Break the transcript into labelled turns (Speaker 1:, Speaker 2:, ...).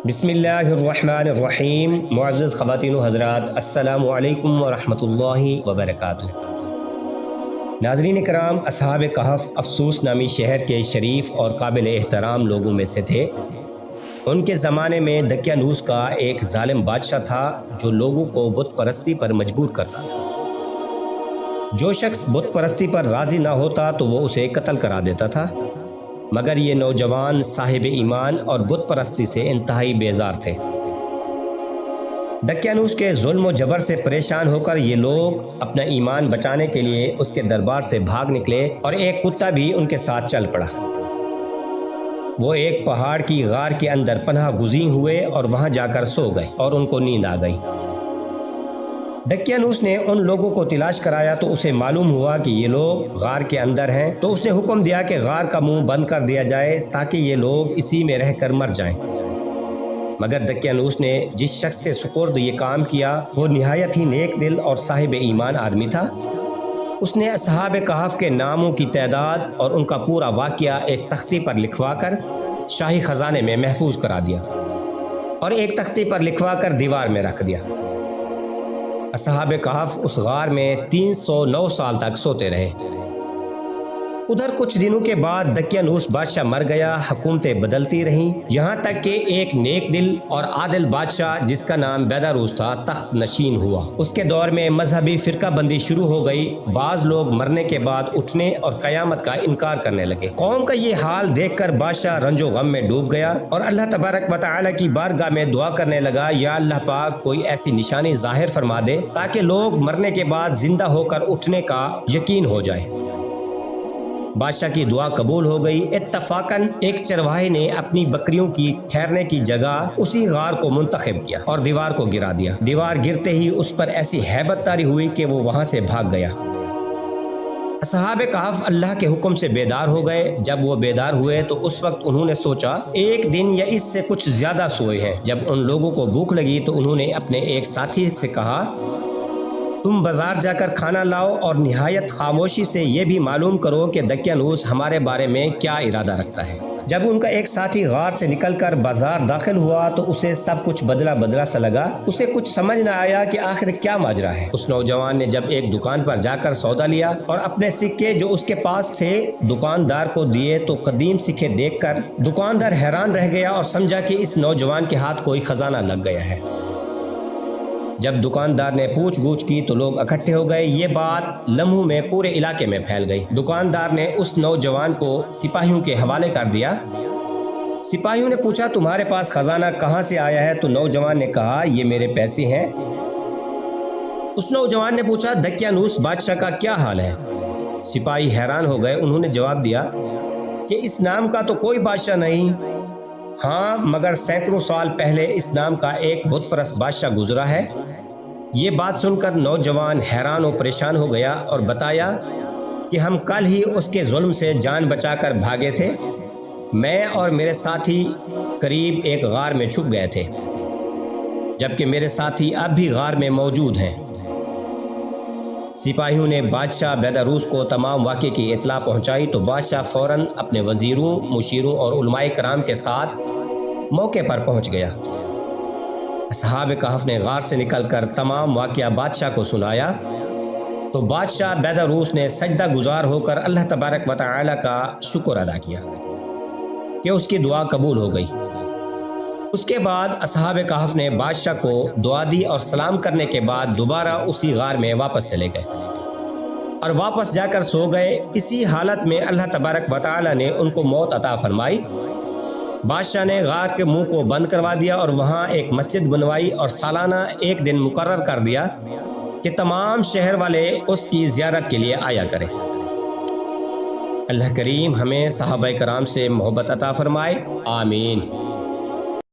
Speaker 1: بسم اللہ الرحمن الرحیم۔ معزز خواتین و حضرات، السلام علیکم ورحمۃ اللہ وبرکاتہ۔ ناظرین کرام، اصحاب کہف افسوس نامی شہر کے شریف اور قابل احترام لوگوں میں سے تھے۔ ان کے زمانے میں دقیانوس کا ایک ظالم بادشاہ تھا جو لوگوں کو بت پرستی پر مجبور کرتا تھا۔ جو شخص بت پرستی پر راضی نہ ہوتا تو وہ اسے قتل کرا دیتا تھا، مگر یہ نوجوان صاحب ایمان اور بت پرستی سے انتہائی بیزار تھے۔ دقیانوس کے ظلم و جبر سے پریشان ہو کر یہ لوگ اپنا ایمان بچانے کے لیے اس کے دربار سے بھاگ نکلے اور ایک کتا بھی ان کے ساتھ چل پڑا۔ وہ ایک پہاڑ کی غار کے اندر پناہ گزین ہوئے اور وہاں جا کر سو گئے اور ان کو نیند آ گئی۔ دقیانوس نے ان لوگوں کو تلاش کرایا تو اسے معلوم ہوا کہ یہ لوگ غار کے اندر ہیں، تو اس نے حکم دیا کہ غار کا منہ بند کر دیا جائے تاکہ یہ لوگ اسی میں رہ کر مر جائیں۔ مگر دقیانوس نے جس شخص کے سپرد یہ کام کیا وہ نہایت ہی نیک دل اور صاحب ایمان آدمی تھا۔ اس نے اصحاب کہف کے ناموں کی تعداد اور ان کا پورا واقعہ ایک تختی پر لکھوا کر شاہی خزانے میں محفوظ کرا دیا اور ایک تختی پر لکھوا کر دیوار میں رکھ دیا۔ اصحاب کہف اس غار میں 309 سال تک سوتے رہے۔ ادھر کچھ دنوں کے بعد دقیانوس بادشاہ مر گیا، حکومتیں بدلتی رہیں، یہاں تک کہ ایک نیک دل اور عادل بادشاہ جس کا نام بیداروس تھا تخت نشین ہوا۔ اس کے دور میں مذہبی فرقہ بندی شروع ہو گئی۔ بعض لوگ مرنے کے بعد اٹھنے اور قیامت کا انکار کرنے لگے۔ قوم کا یہ حال دیکھ کر بادشاہ رنج و غم میں ڈوب گیا اور اللہ تبارک و تعالی کی بارگاہ میں دعا کرنے لگا، یا اللہ پاک کوئی ایسی نشانی ظاہر فرما دے تاکہ لوگ مرنے کے بعد زندہ ہو کر اٹھنے کا یقین ہو جائے۔ بادشاہ کی دعا قبول ہو گئی۔ اتفاقاً ایک چرواہے نے اپنی بکریوں کی ٹھہرنے کی جگہ اسی غار کو منتخب کیا اور دیوار کو گرا دیا۔ دیوار گرتے ہی اس پر ایسی ہیبت طاری ہوئی کہ وہ وہاں سے بھاگ گیا۔ اصحاب کہف اللہ کے حکم سے بیدار ہو گئے۔ جب وہ بیدار ہوئے تو اس وقت انہوں نے سوچا ایک دن یا اس سے کچھ زیادہ سوئے ہیں۔ جب ان لوگوں کو بھوک لگی تو انہوں نے اپنے ایک ساتھی سے کہا، تم بازار جا کر کھانا لاؤ اور نہایت خاموشی سے یہ بھی معلوم کرو کہ دقیانوس ہمارے بارے میں کیا ارادہ رکھتا ہے۔ جب ان کا ایک ساتھی غار سے نکل کر بازار داخل ہوا تو اسے سب کچھ بدلا بدلا سا لگا۔ اسے کچھ سمجھ نہ آیا کہ آخر کیا ماجرا ہے۔ اس نوجوان نے جب ایک دکان پر جا کر سودا لیا اور اپنے سکے جو اس کے پاس تھے دکاندار کو دیے تو قدیم سکے دیکھ کر دکاندار حیران رہ گیا اور سمجھا کہ اس نوجوان کے ہاتھ کوئی خزانہ لگ گیا ہے۔ جب دکاندار نے پوچھ گچھ کی تو لوگ اکٹھے ہو گئے۔ یہ بات لمحوں میں پورے علاقے میں پھیل گئی۔ دکاندار نے اس نوجوان کو سپاہیوں کے حوالے کر دیا۔ سپاہیوں نے پوچھا تمہارے پاس خزانہ کہاں سے آیا ہے؟ تو نوجوان نے کہا یہ میرے پیسے ہیں۔ اس نوجوان نے پوچھا دقیانوس بادشاہ کا کیا حال ہے؟ سپاہی حیران ہو گئے۔ انہوں نے جواب دیا کہ اس نام کا تو کوئی بادشاہ نہیں، ہاں مگر سینکڑوں سال پہلے اس نام کا ایک بت پرست بادشاہ گزرا ہے۔ یہ بات سن کر نوجوان حیران و پریشان ہو گیا اور بتایا کہ ہم کل ہی اس کے ظلم سے جان بچا کر بھاگے تھے۔ میں اور میرے ساتھی قریب ایک غار میں چھپ گئے تھے، جبکہ میرے ساتھی اب بھی غار میں موجود ہیں۔ سپاہیوں نے بادشاہ بیداروس کو تمام واقعے کی اطلاع پہنچائی تو بادشاہ فوراً اپنے وزیروں، مشیروں اور علماء کرام کے ساتھ موقع پر پہنچ گیا۔ اصحاب کہف نے غار سے نکل کر تمام واقعہ بادشاہ کو سنایا تو بادشاہ بیداروس نے سجدہ گزار ہو کر اللہ تبارک و تعالی کا شکر ادا کیا کہ اس کی دعا قبول ہو گئی۔ اس کے بعد اصحاب کہف نے بادشاہ کو دعا دی اور سلام کرنے کے بعد دوبارہ اسی غار میں واپس چلے گئے اور واپس جا کر سو گئے۔ اسی حالت میں اللہ تبارک و تعالی نے ان کو موت عطا فرمائی۔ بادشاہ نے غار کے منہ کو بند کروا دیا اور وہاں ایک مسجد بنوائی اور سالانہ ایک دن مقرر کر دیا کہ تمام شہر والے اس کی زیارت کے لیے آیا کریں۔ اللہ کریم ہمیں صحابہ کرام سے محبت عطا فرمائے، آمین۔